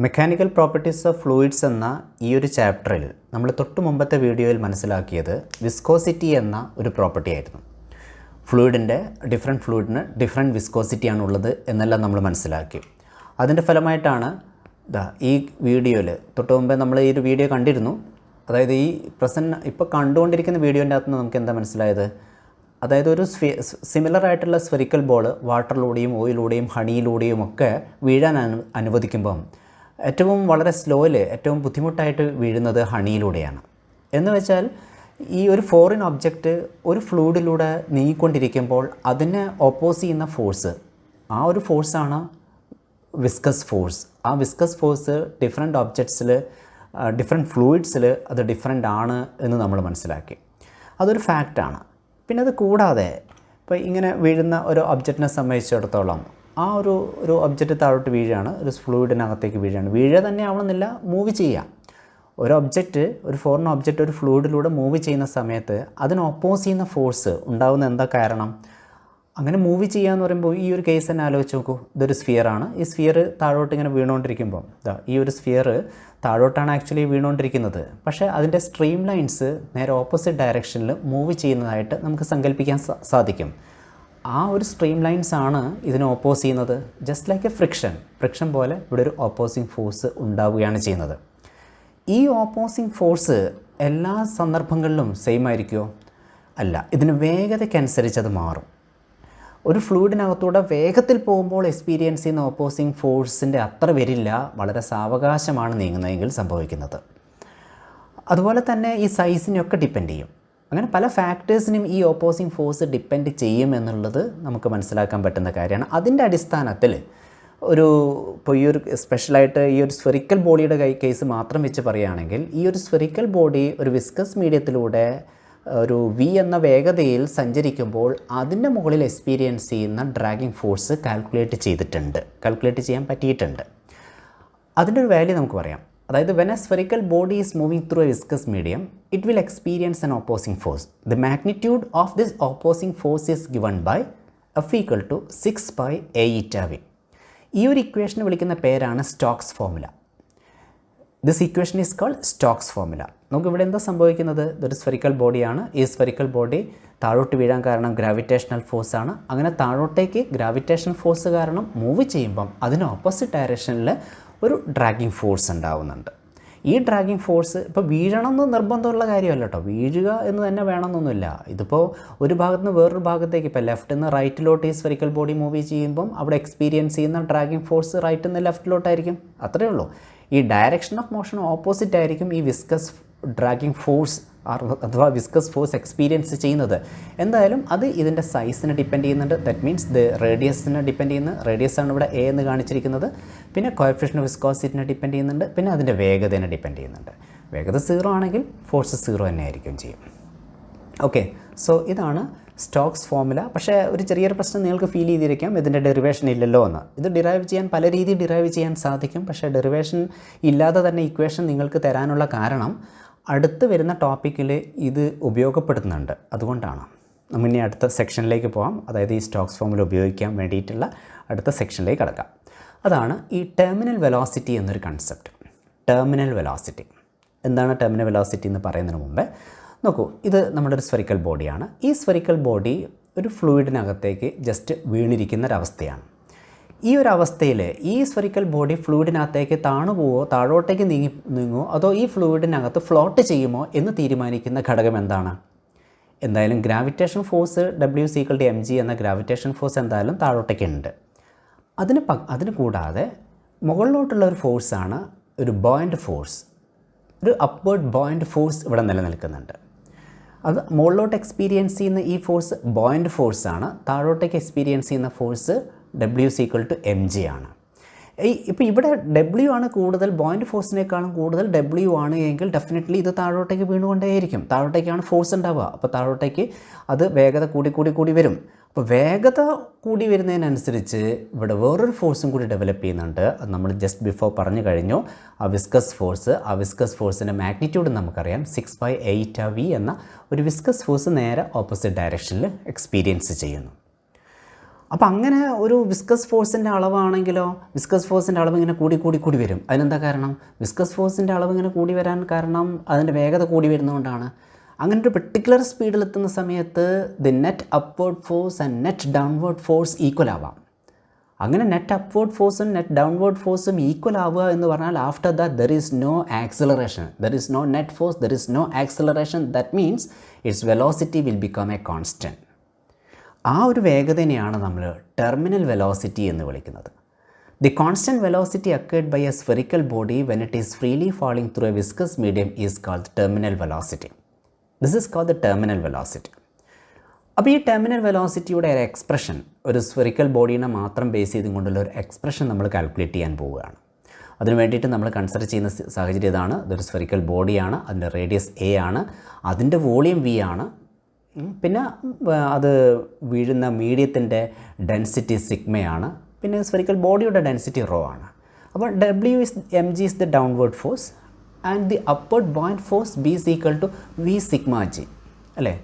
Mechanical properties of fluids എന്ന ഈ ഒരു ചാപ്റ്ററിൽ നമ്മൾ തൊട്ട് മുമ്പത്തെ വീഡിയോയിൽ മനസ്സിലാക്കിയത് വിസ്കോസിറ്റി എന്ന ഒരു പ്രോപ്പർട്ടി ആയിരുന്നു. ഫ്ലൂയിഡിൻ്റെ ഫ്ലൂയിഡിന് ഡിഫറെൻറ്റ് വിസ്കോസിറ്റിയാണുള്ളത് എന്നെല്ലാം നമ്മൾ മനസ്സിലാക്കി. അതിൻ്റെ ഫലമായിട്ടാണ് ഈ വീഡിയോയിൽ തൊട്ട് മുമ്പേ നമ്മൾ ഈ ഒരു വീഡിയോ കണ്ടിരുന്നു. അതായത് ഈ ഇപ്പോൾ കണ്ടുകൊണ്ടിരിക്കുന്ന വീഡിയോൻ്റെ അകത്ത് നിന്ന് നമുക്ക് എന്താ മനസ്സിലായത്? അതായത് ഒരു സിമിലർ ആയിട്ടുള്ള സ്ഫെറിക്കൽ ബോൾ വാട്ടറിലൂടെയും ഓയിലൂടെയും ഹണിയിലൂടെയും ഒക്കെ വീഴാൻ അനുവദിക്കുമ്പം ഏറ്റവും വളരെ സ്ലോയിൽ ഏറ്റവും ബുദ്ധിമുട്ടായിട്ട് വീഴുന്നത് ഹണിയിലൂടെയാണ്. എന്ന് വെച്ചാൽ ഈ ഒരു ഫോറിൻ ഒബ്ജക്റ്റ് ഒരു ഫ്ലൂയിഡിലൂടെ നീങ്ങിക്കൊണ്ടിരിക്കുമ്പോൾ അതിനെ ഓപ്പോസ് ചെയ്യുന്ന ഫോഴ്സ്, ആ ഒരു ഫോഴ്സാണ് വിസ്കസ് ഫോഴ്സ്. ആ വിസ്കസ് ഫോഴ്സ് ഡിഫറെൻറ്റ് ഒബ്ജക്ട്സിൽ ഡിഫറെൻറ്റ് ഫ്ലൂയിഡ്സിൽ അത് ഡിഫറെൻ്റ് ആണ് എന്ന് നമ്മൾ മനസ്സിലാക്കി. അതൊരു ഫാക്റ്റാണ്. പിന്നെ അത് കൂടാതെ ഇപ്പോൾ ഇങ്ങനെ വീഴുന്ന ഒരു ഒബ്ജക്റ്റിനെ സംബന്ധിച്ചിടത്തോളം ആ ഒരു ഒബ്ജക്റ്റ് താഴോട്ട് വീഴുകയാണ്, ഒരു ഫ്ലൂയിഡിനകത്തേക്ക് വീഴുകയാണ്. വീഴുക തന്നെ ആവണമെന്നില്ല, മൂവ് ചെയ്യാം. ഒരു ഒബ്ജക്റ്റ്, ഒരു ഫോറിൻ ഒബ്ജക്റ്റ് ഒരു ഫ്ലൂയിഡിലൂടെ മൂവ് ചെയ്യുന്ന സമയത്ത് അതിന് ഓപ്പോസ് ചെയ്യുന്ന ഫോഴ്സ് ഉണ്ടാകുന്ന എന്താ കാരണം? അങ്ങനെ മൂവ് ചെയ്യുക എന്ന് പറയുമ്പോൾ ഈ ഒരു കേസ് തന്നെ ആലോചിച്ച് നോക്കൂ. ഇതൊരു സ്ഫിയറാണ്. ഈ സ്ഫിയർ താഴോട്ട് ഇങ്ങനെ വീണുകൊണ്ടിരിക്കുമ്പം ഈ ഒരു സ്ഫിയർ താഴോട്ടാണ് ആക്ച്വലി വീണുകൊണ്ടിരിക്കുന്നത്. പക്ഷേ അതിൻ്റെ സ്ട്രീം ലൈൻസ് നേരെ ഓപ്പോസിറ്റ് ഡയറക്ഷനിൽ മൂവ് ചെയ്യുന്നതായിട്ട് നമുക്ക് സങ്കല്പിക്കാൻ സാധിക്കും. ആ ഒരു സ്ട്രീം ലൈൻസ് ആണ് ഇതിനെ ഓപ്പോസ് ചെയ്യുന്നത്. ജസ്റ്റ് ലൈക്ക് എ ഫ്രിക്ഷൻ പോലെ ഇവിടെ ഒരു ഓപ്പോസിങ് ഫോഴ്സ് ഉണ്ടാവുകയാണ് ചെയ്യുന്നത്. ഈ ഓപ്പോസിങ് ഫോഴ്സ് എല്ലാ സന്ദർഭങ്ങളിലും സെയിം ആയിരിക്കുമോ? അല്ല, ഇതിന് വേഗതയ്ക്കനുസരിച്ച് അത് മാറും. ഒരു ഫ്ലൂയിഡിനകത്തൂടെ വേഗത്തിൽ പോകുമ്പോൾ എക്സ്പീരിയൻസ് ചെയ്യുന്ന ഓപ്പോസിങ് ഫോഴ്സിൻ്റെ അത്ര വരില്ല, വളരെ സാവകാശമാണ് നീങ്ങുന്നതെങ്കിൽ സംഭവിക്കുന്നത്. അതുപോലെ തന്നെ ഈ സൈസിനെയൊക്കെ ഡിപ്പെൻഡ് ചെയ്യും. അങ്ങനെ പല ഫാക്ടേഴ്സിനും ഈ ഓപ്പോസിങ് ഫോഴ്സ് ഡിപ്പെൻഡ് ചെയ്യും എന്നുള്ളത് നമുക്ക് മനസ്സിലാക്കാൻ പറ്റുന്ന കാര്യമാണ്. അതിൻ്റെ അടിസ്ഥാനത്തിൽ ഇപ്പോൾ ഈ ഒരു സ്പെഷ്യലായിട്ട് ഈ ഒരു സ്ഫെറിക്കൽ ബോഡിയുടെ കേസ് മാത്രം വെച്ച് പറയുകയാണെങ്കിൽ, ഈ ഒരു സ്ഫെറിക്കൽ ബോഡി ഒരു വിസ്കസ് മീഡിയത്തിലൂടെ ഒരു വി എന്ന വേഗതയിൽ സഞ്ചരിക്കുമ്പോൾ അതിൻ്റെ മുകളിൽ എക്സ്പീരിയൻസ് ചെയ്യുന്ന ഡ്രാഗിങ് ഫോഴ്സ് കാൽക്കുലേറ്റ് ചെയ്യാൻ പറ്റിയിട്ടുണ്ട്. അതിൻ്റെ ഒരു വാല്യൂ നമുക്ക് പറയാം. അതായത് when a spherical body is moving through a viscous medium, it will experience an opposing force. The magnitude of this opposing force is given by F = 6πA𝜂V. ഈ ഒരു ഇക്വേഷന് വിളിക്കുന്ന പേരാണ് Stokes formula. This equation is called Stokes formula. നമുക്കിവിടെ എന്താ സംഭവിക്കുന്നത്? ഇതൊരു spherical ബോഡിയാണ്. ഈ സ്ഫെറിക്കൽ ബോഡി താഴോട്ട് വീഴാൻ കാരണം ഗ്രാവിറ്റേഷണൽ ഫോഴ്സാണ്. അങ്ങനെ താഴോട്ടേക്ക് ഗ്രാവിറ്റേഷണൽ ഫോഴ്സ് കാരണം മൂവ് ചെയ്യുമ്പം അതിന് ഓപ്പോസിറ്റ് ഡയറക്ഷനിൽ ഒരു ഡ്രാഗിങ് ഫോഴ്സ് ഉണ്ടാവുന്നുണ്ട്. ഈ ഡ്രാഗിങ് ഫോഴ്സ് ഇപ്പോൾ വീഴണമെന്ന് നിർബന്ധമുള്ള കാര്യമല്ല കേട്ടോ. വീഴുക എന്ന് തന്നെ വേണമെന്നൊന്നുമില്ല. ഇതിപ്പോൾ ഒരു ഭാഗത്ത് നിന്ന് വേറൊരു ഭാഗത്തേക്ക്, ഇപ്പോൾ ലെഫ്റ്റിൽ നിന്ന് റൈറ്റിലോട്ട് ഈ സ്ഫെറിക്കൽ ബോഡി മൂവ് ചെയ്യുമ്പം അവിടെ എക്സ്പീരിയൻസ് ചെയ്യുന്ന ഡ്രാഗിങ് ഫോഴ്സ് റൈറ്റിൽ നിന്ന് ലെഫ്റ്റിലോട്ടായിരിക്കും. അത്രയേ ഉള്ളൂ. ഈ ഡയറക്ഷൻ ഓഫ് മോഷൻ ഓപ്പോസിറ്റ് ആയിരിക്കും ഈ വിസ്കസ് ഡ്രാഗിങ് ഫോഴ്സ് അഥവാ വിസ്കസ് ഫോഴ്സ് എക്സ്പീരിയൻസ് ചെയ്യുന്നത്. എന്തായാലും അത് ഇതിൻ്റെ സൈസിനെ ഡിപ്പെൻഡ് ചെയ്യുന്നുണ്ട്. ദറ്റ് മീൻസ് ഇത് റേഡിയസിനെ ഡിപ്പെൻഡ് ചെയ്യുന്ന, റേഡിയസാണ് ഇവിടെ എ എന്ന് കാണിച്ചിരിക്കുന്നത്. പിന്നെ കോഎഫിഷ്യന്റ് ഓഫ് വിസ്കോസിറ്റിനെ ഡിപ്പെൻഡ് ചെയ്യുന്നുണ്ട്. പിന്നെ അതിൻ്റെ വേഗതയെ ഡിപ്പെൻഡ് ചെയ്യുന്നുണ്ട്. വേഗത 0 ആണെങ്കിൽ ഫോഴ്സ് 0 തന്നെ ആയിരിക്കും ചെയ്യും. ഓക്കെ, സോ ഇതാണ് സ്റ്റോക്സ് ഫോർമുല. പക്ഷേ ഒരു ചെറിയൊരു പ്രശ്നം നിങ്ങൾക്ക് ഫീൽ ചെയ്തിരിക്കാം, ഇതിൻ്റെ ഡെറിവേഷൻ ഇല്ലല്ലോ എന്ന്. ഇത് ഡിറൈവ് ചെയ്യാൻ പല രീതിയിൽ ഡിറൈവ് ചെയ്യാൻ സാധിക്കും. പക്ഷേ ഡെറിവേഷൻ ഇല്ലാതെ തന്നെ ഇക്വേഷൻ നിങ്ങൾക്ക് തരാനുള്ള കാരണം അടുത്ത് വരുന്ന ടോപ്പിക്കിൽ ഇത് ഉപയോഗപ്പെടുത്തുന്നുണ്ട്. അതുകൊണ്ടാണ്. ഇനി അടുത്ത സെക്ഷനിലേക്ക് പോകാം. അതായത് ഈ സ്റ്റോക്സ് ഫോർമുല ഉപയോഗിക്കാൻ വേണ്ടിയിട്ടുള്ള അടുത്ത സെക്ഷനിലേക്ക് കടക്കാം. അതാണ് ഈ ടെർമിനൽ വെലോസിറ്റി എന്നൊരു കൺസെപ്റ്റ്. ടെർമിനൽ വെലോസിറ്റി എന്താണ്? ടെർമിനൽ വെലോസിറ്റി എന്ന് പറയുന്നതിന് മുമ്പേ നോക്കൂ, ഇത് നമ്മുടെ ഒരു സ്ഫെറിക്കൽ ബോഡിയാണ്. ഈ സ്ഫെറിക്കൽ ബോഡി ഒരു ഫ്ലൂയിഡിനകത്തേക്ക് ജസ്റ്റ് വീണിരിക്കുന്നൊരവസ്ഥയാണ്. ഈ ഒരു അവസ്ഥയിൽ ഈ സ്ഫെറിക്കൽ ബോഡി ഫ്ലൂയിഡിനകത്തേക്ക് താഴോട്ടേക്ക് നീങ്ങുമോ അതോ ഈ ഫ്ലൂയിഡിനകത്ത് ഫ്ലോട്ട് ചെയ്യുമോ എന്ന് തീരുമാനിക്കുന്ന ഘടകം എന്താണ്? എന്തായാലും ഗ്രാവിറ്റേഷൻ ഫോഴ്സ് W = mg എന്ന ഗ്രാവിറ്റേഷൻ ഫോഴ്സ് എന്തായാലും താഴോട്ടേക്ക് ഉണ്ട്. അതിന് കൂടാതെ മുകളിലോട്ടുള്ള ഒരു ഫോഴ്സാണ് ഒരു ബോയൻ്റ് ഫോഴ്സ്. ഒരു അപ്വേർഡ് ബോയൻ്റ് ഫോഴ്സ് ഇവിടെ നിലനിൽക്കുന്നുണ്ട്. അത് മുകളിലോട്ട് എക്സ്പീരിയൻസ് ചെയ്യുന്ന ഈ ഫോഴ്സ് ബോയൻ്റ് ഫോഴ്സാണ്. താഴോട്ടേക്ക് എക്സ്പീരിയൻസ് ചെയ്യുന്ന ഫോഴ്സ് W = mg ആണ്. ഇപ്പോൾ ഇവിടെ W ആണ് കൂടുതൽ, ബോയിൻ്റ് ഫോഴ്സിനേക്കാളും കൂടുതൽ W ആണ് എങ്കിൽ ഡെഫിനറ്റ്ലി ഇത് താഴോട്ടേക്ക് വീണുകൊണ്ടേയിരിക്കും. താഴോട്ടേക്കാണ് ഫോഴ്സ് ഉണ്ടാവുക. അപ്പോൾ താഴോട്ടേക്ക് അത് വേഗത കൂടി വരും. അപ്പോൾ വേഗത കൂടി വരുന്നതിനനുസരിച്ച് ഇവിടെ വേറൊരു ഫോഴ്സും കൂടി ഡെവലപ്പ് ചെയ്യുന്നുണ്ട്. അത് നമ്മൾ ജസ്റ്റ് ബിഫോർ പറഞ്ഞു കഴിഞ്ഞു. ആ വിസ്കസ് ഫോഴ്സിൻ്റെ മാഗ്നിറ്റ്യൂഡ് നമുക്കറിയാം. 6πA𝜂V എന്ന ഒരു വിസ്കസ് ഫോഴ്സ് നേരെ ഓപ്പോസിറ്റ് ഡയറക്ഷനിൽ എക്സ്പീരിയൻസ് ചെയ്യുന്നു. അപ്പോൾ അങ്ങനെ ഒരു വിസ്കസ് ഫോഴ്സിൻ്റെ അളവാണെങ്കിലോ, വിസ്കസ് ഫോഴ്സിൻ്റെ അളവ് ഇങ്ങനെ കൂടി വരും. അതിനെന്താ കാരണം? വിസ്കസ് ഫോഴ്സിൻ്റെ അളവ് ഇങ്ങനെ കൂടി വരാൻ കാരണം അതിൻ്റെ വേഗത കൂടി വരുന്നതുകൊണ്ടാണ്. അങ്ങനെ ഒരു പെർട്ടിക്കുലർ സ്പീഡിലെത്തുന്ന സമയത്ത് the net upward force and net downward force equal ആവാം. അങ്ങനെ നെറ്റ് അപ്വേർഡ് ഫോഴ്സും നെറ്റ് ഡൗൺവേർഡ് ഫോഴ്സും ഈക്വൽ ആവുക എന്ന് പറഞ്ഞാൽ after that there is no acceleration, there is no net force, there is no acceleration. That means its velocity will become a constant. ആ ഒരു വേഗതനെയാണ് നമ്മൾ ടെർമിനൽ വെലോസിറ്റി എന്ന് വിളിക്കുന്നത്. The constant velocity acquired by a spherical body when it is freely falling through a viscous medium is called terminal velocity. This is called the terminal velocity. അപ്പോൾ ഈ terminal വെലോസിറ്റിയുടെ ഒരു expression, ഒരു spherical ബോഡീനെ മാത്രം base ചെയ്തുകൊണ്ടുള്ള ഒരു expression നമ്മൾ calculate ചെയ്യാൻ പോവുകയാണ്. അതിന് വേണ്ടിയിട്ട് നമ്മൾ കൺസിഡർ ചെയ്യുന്ന സാഹചര്യം ഇതാണ്. ഇതൊരു സ്ഫെറിക്കൽ ബോഡിയാണ്, അതിൻ്റെ റേഡിയസ് എ ആണ്, അതിൻ്റെ വോളിയം വി ആണ്, പിന്നെ അത് വീഴുന്ന മീഡിയത്തിൻ്റെ ഡെൻസിറ്റി സിഗ്മയാണ്, പിന്നെ സ്ഫെറിക്കൽ ബോഡിയുടെ ഡെൻസിറ്റി റോ ആണ്. അപ്പോൾ mg is the downward force and the upward buoyant force B is equal to V sigma g അല്ലേ?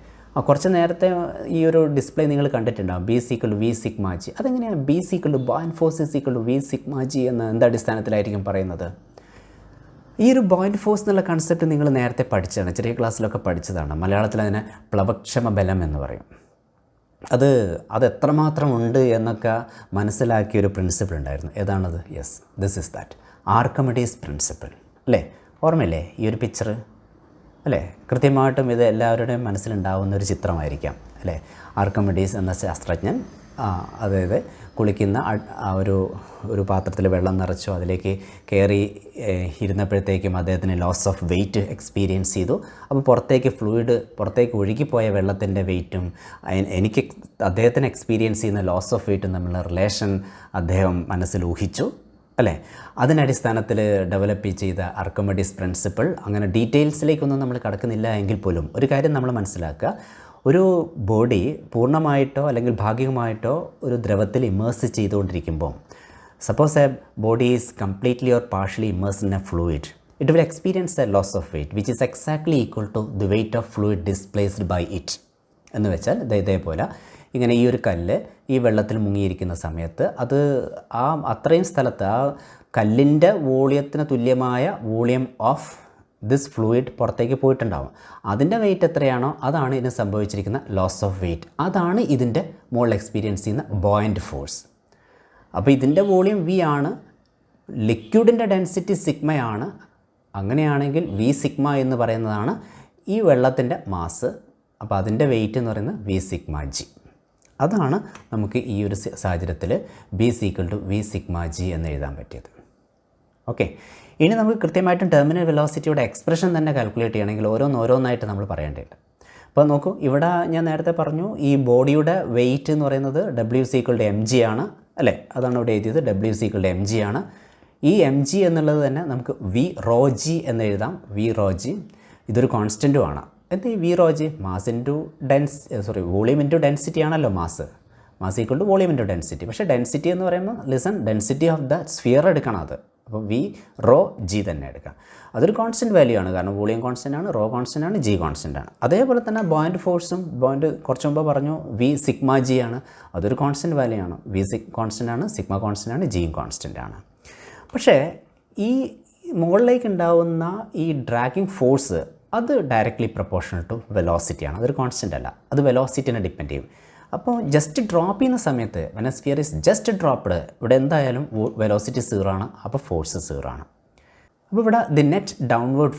കുറച്ച് നേരത്തെ ഈ ഒരു ഡിസ്പ്ലേ നിങ്ങൾ കണ്ടിട്ടുണ്ടാകും, B is equal to V sigma g. അതെങ്ങനെയാണ് B is equal to buoyant force is equal to V sigma g എന്ന് എന്ത് അടിസ്ഥാനത്തിലായിരിക്കും പറയുന്നത്? ഈ ഒരു ബോയിൻ്റ് ഫോഴ്സ് എന്നുള്ള കൺസെപ്റ്റ് നിങ്ങൾ നേരത്തെ പഠിച്ചതാണ്, ചെറിയ ക്ലാസ്സിലൊക്കെ പഠിച്ചതാണ്. മലയാളത്തിൽ അതിനെ പ്ലവക്ഷമ ബലം എന്ന് പറയും. അത് എത്രമാത്രം ഉണ്ട് എന്നൊക്കെ മനസ്സിലാക്കിയൊരു പ്രിൻസിപ്പിൾ ഉണ്ടായിരുന്നു. ഏതാണത്? Yes, this is that Archimedes principle അല്ലേ? ഓർമ്മയില്ലേ ഈ ഒരു പിക്ചർ അല്ലേ? കൃത്യമായിട്ടും ഇത് എല്ലാവരുടെയും മനസ്സിലുണ്ടാവുന്ന ഒരു ചിത്രമായിരിക്കാം അല്ലേ? ആർക്കിമിഡീസ് എന്ന ശാസ്ത്രജ്ഞൻ അതായത് കുളിക്കുന്ന ഒരു പാത്രത്തിൽ വെള്ളം നിറച്ചു, അതിലേക്ക് കയറി ഇരുന്നപ്പോഴത്തേക്കും അദ്ദേഹത്തിന് ലോസ് ഓഫ് വെയ്റ്റ് എക്സ്പീരിയൻസ് ചെയ്തു. അപ്പോൾ പുറത്തേക്ക് ഒഴുകിപ്പോയ വെള്ളത്തിൻ്റെ വെയ്റ്റും അദ്ദേഹത്തിന് എക്സ്പീരിയൻസ് ചെയ്യുന്ന ലോസ് ഓഫ് വെയ്റ്റും തമ്മിലുള്ള റിലേഷൻ അദ്ദേഹം മനസ്സിൽ ഊഹിച്ചു അല്ലേ? അതിനടിസ്ഥാനത്തിൽ ഡെവലപ്പ് ചെയ്ത ആർക്കിമിഡീസ് പ്രിൻസിപ്പിൾ. അങ്ങനെ ഡീറ്റെയിൽസിലേക്കൊന്നും നമ്മൾ കടക്കുന്നില്ല എങ്കിൽ പോലും ഒരു കാര്യം നമ്മൾ മനസ്സിലാക്കുക, ഒരു ബോഡി പൂർണ്ണമായിട്ടോ അല്ലെങ്കിൽ ഭാഗികമായിട്ടോ ഒരു ദ്രവത്തിൽ ഇമേഴ്സ് ചെയ്തുകൊണ്ടിരിക്കുമ്പോൾ, suppose a body is completely or partially immersed in a fluid, it will experience a loss of weight which is exactly equal to the weight of fluid displaced by it. എന്ന് വെച്ചാൽ ഇതേപോലെ ഇങ്ങനെ ഈ ഒരു കല്ല് ഈ വെള്ളത്തിൽ മുങ്ങിയിരിക്കുന്ന സമയത്ത് അത് അത്രയും സ്ഥലത്ത് ആ കല്ലിൻ്റെ വോളിയത്തിന് തുല്യമായ വോളിയം ഓഫ് ദിസ് ഫ്ലൂയിഡ് പുറത്തേക്ക് പോയിട്ടുണ്ടാവും. അതിൻ്റെ വെയിറ്റ് എത്രയാണോ അതാണ് ഇതിന് സംഭവിച്ചിരിക്കുന്ന ലോസ് ഓഫ് വെയിറ്റ്. അതാണ് ഇതിൻ്റെ മുകളിൽ എക്സ്പീരിയൻസ് ചെയ്യുന്ന ബോയിൻ്റ് ഫോഴ്സ്. അപ്പോൾ ഇതിൻ്റെ വോളിയം വി ആണ്, ലിക്വിഡിൻ്റെ ഡെൻസിറ്റി സിഗ്മയാണ്. അങ്ങനെയാണെങ്കിൽ വി സിഗ്മ എന്ന് പറയുന്നതാണ് ഈ വെള്ളത്തിൻ്റെ മാസ്. അപ്പോൾ അതിൻ്റെ വെയിറ്റ് എന്ന് പറയുന്നത് വി സിഗ്മ ജി. അതാണ് നമുക്ക് ഈ ഒരു സാഹചര്യത്തിൽ B is equal to V sigma G എന്ന് എഴുതാൻ പറ്റിയത്. ഓക്കെ, ഇനി നമുക്ക് കൃത്യമായിട്ടും ടെർമിനൽ വെലോസിറ്റിയുടെ എക്സ്പ്രഷൻ തന്നെ കാൽക്കുലേറ്റ് ചെയ്യണമെങ്കിൽ ഓരോന്നായിട്ട് നമ്മൾ പറയേണ്ടതുണ്ട്. അപ്പോൾ നോക്കൂ, ഇവിടെ ഞാൻ നേരത്തെ പറഞ്ഞു ഈ ബോഡിയുടെ വെയിറ്റ് എന്ന് പറയുന്നത് W is equal to mg ആണ് അല്ലേ? അതാണ് ഇവിടെ എഴുതിയത്, W is equal to mg ആണ്. ഈ mg എന്നുള്ളത് തന്നെ നമുക്ക് V rho g എന്ന് എഴുതാം. V rho g ഇതൊരു കോൺസ്റ്റൻറ്റുമാണ്. എന്ത് v rho g? Mass into volume into density ആണല്ലോ mass equal to volume into density. പക്ഷേ ഡെൻസിറ്റി എന്ന് പറയുമ്പോൾ ഡെൻസിറ്റി ഓഫ് ദ സ്ഫിയർ എടുക്കണം. അത് അപ്പോൾ വി റോ ജി തന്നെ എടുക്കാം. അതൊരു കോൺസ്റ്റൻറ്റ് വാല്യൂ ആണ്, കാരണം വോളിയം കോൺസ്റ്റൻ്റ് ആണ്, റോ കോൺസ്റ്റൻ്റ് ആണ്, ജി കോൺസ്റ്റൻ്റ് ആണ്. അതേപോലെ തന്നെ ബോയിൻ്റ് ഫോഴ്സും കുറച്ച് മുമ്പ് പറഞ്ഞു വി സിഗ്മ ജി ആണ്, അതൊരു കോൺസ്റ്റൻറ്റ് വാല്യൂ ആണ്. വി കോൺസ്റ്റൻ്റ് ആണ്, സിഗ്മ കോൺസ്റ്റൻ്റ് ആണ്, ജിയും കോൺസ്റ്റൻ്റ് ആണ്. പക്ഷേ ഈ മുകളിലേക്ക് ഉണ്ടാവുന്ന ഈ ഡ്രാഗിങ് ഫോഴ്സ് അത് ഡയറക്റ്റ്ലി പ്രൊപ്പോർഷണൽ ടു വെലോസിറ്റിയാണ്. അതൊരു കോൺസ്റ്റൻ്റ് അല്ല, അത് വെലോസിറ്റിനെ ഡിപ്പെൻഡ് ചെയ്യും. അപ്പോൾ ജസ്റ്റ് ഡ്രോപ്പ് ചെയ്യുന്ന സമയത്ത് when A sphere is just dropped, ഇവിടെ എന്തായാലും വെലോസിറ്റി 0 ആണ്, അപ്പോൾ ഫോഴ്സ് 0 ആണ്. അപ്പോൾ ഇവിടെ ദി നെറ്റ് ഡൗൺവേർഡ്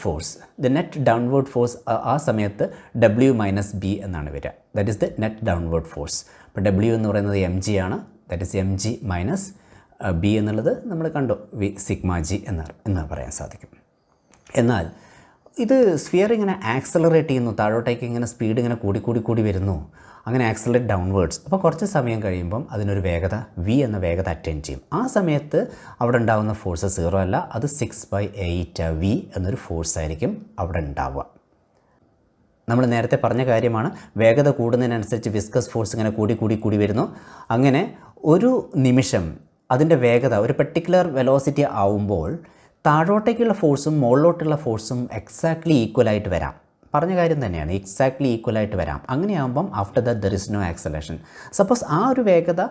ഫോഴ്സ് ആ സമയത്ത് W മൈനസ് ബി എന്നാണ് വരിക. That is the net downward force. അപ്പോൾ W എന്ന് പറയുന്നത് mg ആണ്, that is mg minus B എന്നുള്ളത് നമ്മൾ കണ്ടു വി സിഗ്മ ജി എന്ന് പറയാൻ സാധിക്കും. എന്നാൽ ഇത് സ്ഫിയർ ഇങ്ങനെ ആക്സലറേറ്റ് ചെയ്യുന്നു, താഴോട്ടേക്ക് ഇങ്ങനെ സ്പീഡ് ഇങ്ങനെ കൂടി വരുന്നു, അങ്ങനെ ആക്സലറേറ്റ് ഡൗൺവേർഡ്സ്. അപ്പോൾ കുറച്ച് സമയം കഴിയുമ്പം അതിനൊരു വേഗത V എന്ന വേഗത അറ്റൈൻ ചെയ്യും. ആ സമയത്ത് അവിടെ ഉണ്ടാകുന്ന ഫോഴ്സ് 0 അല്ല, അത് 6/8V എന്നൊരു ഫോഴ്സ് ആയിരിക്കും അവിടെ ഉണ്ടാവുക. നമ്മൾ നേരത്തെ പറഞ്ഞ കാര്യമാണ്, വേഗത കൂടുന്നതിനനുസരിച്ച് വിസ്കസ് ഫോഴ്സ് ഇങ്ങനെ കൂടി വരുന്നു. അങ്ങനെ ഒരു നിമിഷം അതിൻ്റെ വേഗത ഒരു പെർട്ടിക്കുലർ വെലോസിറ്റി ആവുമ്പോൾ താഴോട്ടേക്കുള്ള ഫോഴ്സും മുകളിലോട്ടുള്ള ഫോഴ്സും എക്സാക്ട്ലി ഈക്വലായിട്ട് വരാം. പറഞ്ഞ കാര്യം തന്നെയാണ്, എക്സാക്ട്ലി ഈക്വലായിട്ട് വരാം. അങ്ങനെയാകുമ്പം after that there is no acceleration. Suppose ആ ഒരു വേഗത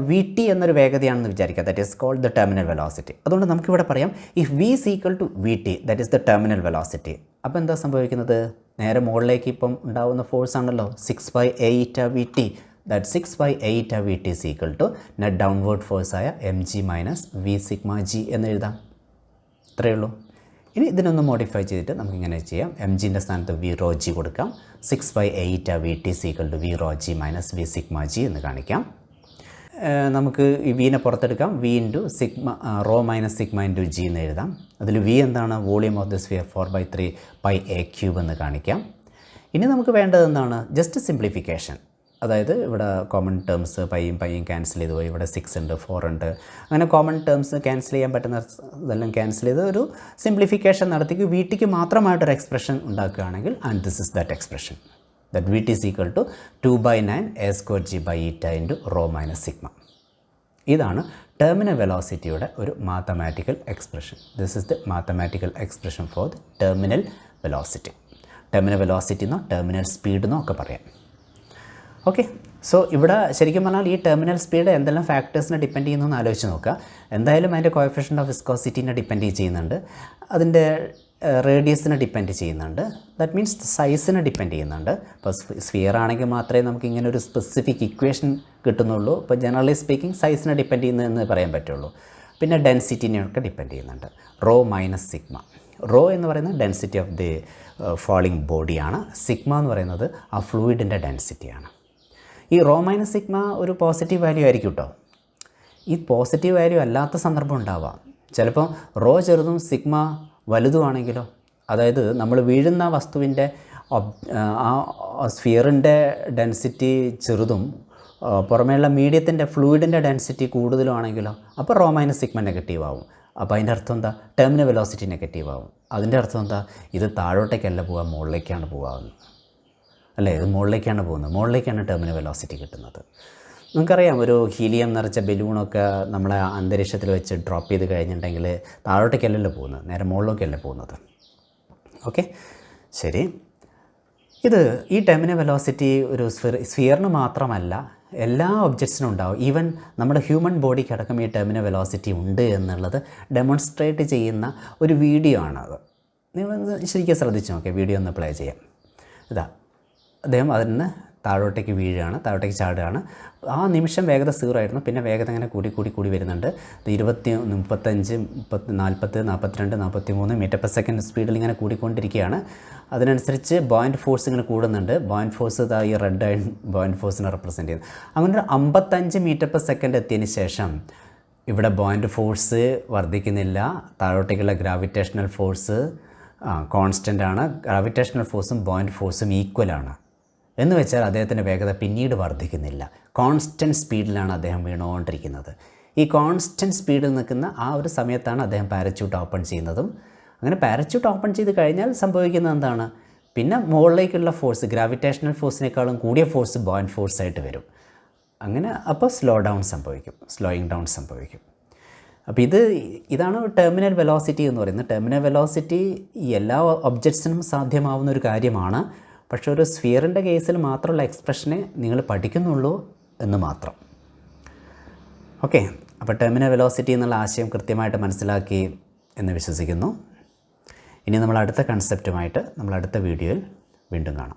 വി ടി എന്നൊരു വേഗതയാണെന്ന് വിചാരിക്കുക, that is called the terminal velocity. അതുകൊണ്ട് നമുക്കിവിടെ പറയാം if v is equal to v t, that is the terminal velocity. അപ്പോൾ എന്താ സംഭവിക്കുന്നത്? നേരെ മുകളിലേക്ക് ഇപ്പം ഉണ്ടാകുന്ന ഫോഴ്സ് ആണല്ലോ 6/8 V t. That 6/8 V T is equal to net downward ഫോഴ്സായ m g minus V sigma G എന്ന് എഴുതാം. ഇത്രയേ ഉള്ളൂ. ഇനി ഇതിനൊന്ന് മോഡിഫൈ ചെയ്തിട്ട് നമുക്കിങ്ങനെ ചെയ്യാം. എം ജിൻ്റെ സ്ഥാനത്ത് വി റോ ജി കൊടുക്കാം. 6/8 V T is equal to V rho G minus V sigma G എന്ന് കാണിക്കാം. നമുക്ക് ഈ വീനെ പുറത്തെടുക്കാം. V into sigma rho minus sigma into G എന്ന് എഴുതാം. അതിൽ വി എന്താണ്? Volume of the sphere 4/3 pi a cube എന്ന് കാണിക്കാം. ഇനി നമുക്ക് വേണ്ടത് എന്താണ്? Just simplification. അതായത് ഇവിടെ കോമൺ ടേംസ് പൈയും ക്യാൻസൽ ചെയ്ത് പോയി. ഇവിടെ 6 ഉണ്ട്, 4 ഉണ്ട്. അങ്ങനെ കോമൺ ടേംസ് ക്യാൻസൽ ചെയ്യാൻ പറ്റുന്ന ഇതെല്ലാം ക്യാൻസൽ ചെയ്ത് ഒരു സിംപ്ലിഫിക്കേഷൻ നടത്തിക്ക് വി ടിക്ക് മാത്രമായിട്ടൊരു എക്സ്പ്രഷൻ ഉണ്ടാക്കുകയാണെങ്കിൽ, and this is that expression, that Vt is equal to 2/9 a square g by eta into rho minus sigma. ഇതാണ് ടെർമിനൽ വെലോസിറ്റിയുടെ ഒരു mathematical expression. This is the mathematical expression for the terminal velocity. Terminal velocity എന്നോ terminal speed എന്നോ ഒക്കെ പറയാം. Okay, so ഇവിടെ ശരിക്കും പറഞ്ഞാൽ ഈ ടെർമിനൽ സ്പീഡ് എന്തെല്ലാം ഫാക്ടേഴ്സിനെ ഡിപ്പെൻഡ് ചെയ്യുന്നു ആലോചിച്ച് നോക്കുക. എന്തായാലും അതിൻ്റെ കോഎഫിഷ്യൻ്റ് ഓഫ് വിസ്കോസിറ്റിനെ ഡിപ്പെൻഡ് ചെയ്യുന്നുണ്ട്, അതിൻ്റെ റേഡിയസിനെ ഡിപ്പെൻഡ് ചെയ്യുന്നുണ്ട്, ദാറ്റ് മീൻസ് സൈസിനെ ഡിപ്പെൻഡ് ചെയ്യുന്നുണ്ട്. ഇപ്പോൾ സ്ഫിയർ ആണെങ്കിൽ മാത്രമേ നമുക്ക് ഇങ്ങനെ ഒരു സ്പെസിഫിക് ഇക്വേഷൻ കിട്ടുന്നുള്ളൂ. ഇപ്പോൾ ജനറലി സ്പീക്കിംഗ് സൈസിനെ ഡിപ്പെൻഡ് ചെയ്യുന്നതെന്ന് പറയാൻ പറ്റുള്ളൂ. പിന്നെ ഡെൻസിറ്റിനെയൊക്കെ ഡിപ്പെൻഡ് ചെയ്യുന്നുണ്ട്. Rho minus sigma. റോ എന്ന് പറയുന്നത് ഡെൻസിറ്റി ഓഫ് ദി ഫാളിംഗ് ബോഡിയാണ്. സിഗ്മ എന്ന് പറയുന്നത് ആ ഫ്ലൂയിഡിൻ്റെ ഡെൻസിറ്റിയാണ്. ഈ റോ മൈനസ് സിഗ്മ ഒരു പോസിറ്റീവ് വാല്യൂ ആയിരിക്കും കേട്ടോ. ഈ പോസിറ്റീവ് വാല്യൂ അല്ലാത്ത സന്ദർഭം ഉണ്ടാവാം. ചിലപ്പോൾ റോ ചെറുതും സിഗ്മ വലുതുമാണെങ്കിലോ, അതായത് നമ്മൾ വീഴുന്ന വസ്തുവിൻ്റെ ആ സ്ഫിയറിൻ്റെ ഡെൻസിറ്റി ചെറുതും പുറമേയുള്ള മീഡിയത്തിൻ്റെ ഫ്ലൂയിഡിൻ്റെ ഡെൻസിറ്റി കൂടുതലും ആണെങ്കിലോ, അപ്പോൾ റോ മൈനസ് സിഗ്മ നെഗറ്റീവ് ആവും. അപ്പോൾ അതിൻ്റെ അർത്ഥം എന്താ? ടെർമിനൽ വെലോസിറ്റി നെഗറ്റീവ് ആവും. അതിൻ്റെ അർത്ഥം എന്താ? ഇത് താഴോട്ടേക്കല്ല പോവുക, മുകളിലേക്കാണ് പോകാവുന്നത്, അല്ലേ? ഇത് മുകളിലേക്കാണ് പോകുന്നത്, മുകളിലേക്കാണ് ടെർമിനൽ വെലോസിറ്റി കിട്ടുന്നത്. നമുക്കറിയാം, ഒരു ഹീലിയം നിറച്ച ബലൂണൊക്കെ നമ്മളെ അന്തരീക്ഷത്തിൽ വെച്ച് ഡ്രോപ്പ് ചെയ്ത് കഴിഞ്ഞിട്ടുണ്ടെങ്കിൽ താഴോട്ടേക്കല്ലല്ലോ പോകുന്നത്, നേരെ മുകളിലേക്കല്ലേ പോകുന്നത്. ഓക്കെ, ശരി. ഈ ടെർമിനൽ വെലോസിറ്റി ഒരു സ്ഫിയറിന് മാത്രമല്ല, എല്ലാ ഒബ്ജക്ട്സിനും ഉണ്ടാവും. ഈവൻ നമ്മുടെ ഹ്യൂമൻ ബോഡിക്കടക്കം ഈ ടെർമിനൽ വെലോസിറ്റി ഉണ്ട് എന്നുള്ളത് ഡെമോൺസ്ട്രേറ്റ് ചെയ്യുന്ന ഒരു വീഡിയോ ആണത്. നിങ്ങൾ ശരിക്കും ശ്രദ്ധിച്ച് നോക്കിയാൽ വീഡിയോ ഒന്ന് പ്ലേ ചെയ്യാം. അദ്ദേഹം അതിന് താഴോട്ടേക്ക് വീഴുകയാണ്, താഴോട്ടേക്ക് ചാടുകയാണ്. ആ നിമിഷം വേഗത 0 ആയിരുന്നു. പിന്നെ വേഗത അങ്ങനെ കൂടി വരുന്നുണ്ട്. 20, 35, 40, 42, 43 മീറ്റർ പെർ സെക്കൻഡ് സ്പീഡിൽ ഇങ്ങനെ കൂടിക്കൊണ്ടിരിക്കുകയാണ്. അതിനനുസരിച്ച് ബോയിൻ്റ് ഫോഴ്സ് ഇങ്ങനെ കൂടുന്നുണ്ട്. ബോയിൻ്റ് ഫോഴ്സ് ഈ റെഡ് ആയി ബോയിൻ്റ് ഫോഴ്സിനെ റെപ്രസെൻറ്റ് ചെയ്യുന്നു. അങ്ങനെ ഒരു 55 മീറ്റർ പെർ സെക്കൻഡ് എത്തിയതിന് ശേഷം ഇവിടെ ബോയിൻ്റ് ഫോഴ്സ് വർദ്ധിക്കുന്നില്ല. താഴോട്ടേക്കുള്ള ഗ്രാവിറ്റേഷണൽ ഫോഴ്സ് കോൺസ്റ്റൻ്റ് ആണ്. ഗ്രാവിറ്റേഷണൽ ഫോഴ്സും ബോയിൻ്റ് ഫോഴ്സും ഈക്വലാണ്. എന്ന് വെച്ചാൽ അദ്ദേഹത്തിൻ്റെ വേഗത പിന്നീട് വർദ്ധിക്കുന്നില്ല. കോൺസ്റ്റൻറ്റ് സ്പീഡിലാണ് അദ്ദേഹം വീണുകൊണ്ടിരിക്കുന്നത്. ഈ കോൺസ്റ്റൻറ്റ് സ്പീഡിൽ നിൽക്കുന്ന ആ ഒരു സമയത്താണ് അദ്ദേഹം പാരച്യൂട്ട് ഓപ്പൺ ചെയ്യുന്നതും. അങ്ങനെ പാരച്യൂട്ട് ഓപ്പൺ ചെയ്ത് കഴിഞ്ഞാൽ സംഭവിക്കുന്നത് എന്താണ്? പിന്നെ മുകളിലേക്കുള്ള ഫോഴ്സ് ഗ്രാവിറ്റേഷണൽ ഫോഴ്സിനേക്കാളും കൂടിയ ഫോഴ്സ് ബോയിൻ്റ് ഫോഴ്സായിട്ട് വരും. അങ്ങനെ അപ്പോൾ സ്ലോയിങ് ഡൗൺ സംഭവിക്കും. അപ്പോൾ ഇതാണ് ടെർമിനൽ വെലോസിറ്റി എന്ന് പറയുന്നത്. ടെർമിനൽ വെലോസിറ്റി എല്ലാ ഒബ്ജക്ട്സിനും സാധ്യമാവുന്ന ഒരു കാര്യമാണ്. പക്ഷേ ഒരു സ്ഫിയറിൻ്റെ കേസിൽ മാത്രമുള്ള എക്സ്പ്രഷനെ നിങ്ങൾ പഠിക്കുന്നുള്ളൂ എന്ന് മാത്രം. ഓക്കെ, അപ്പോൾ ടെർമിനൽ വെലോസിറ്റി എന്നുള്ള ആശയം കൃത്യമായിട്ട് മനസ്സിലാക്കി എന്ന് വിശ്വസിക്കുന്നു. ഇനി നമ്മൾ അടുത്ത കൺസെപ്റ്റുമായിട്ട് നമ്മൾ അടുത്ത വീഡിയോയിൽ വീണ്ടും കാണാം.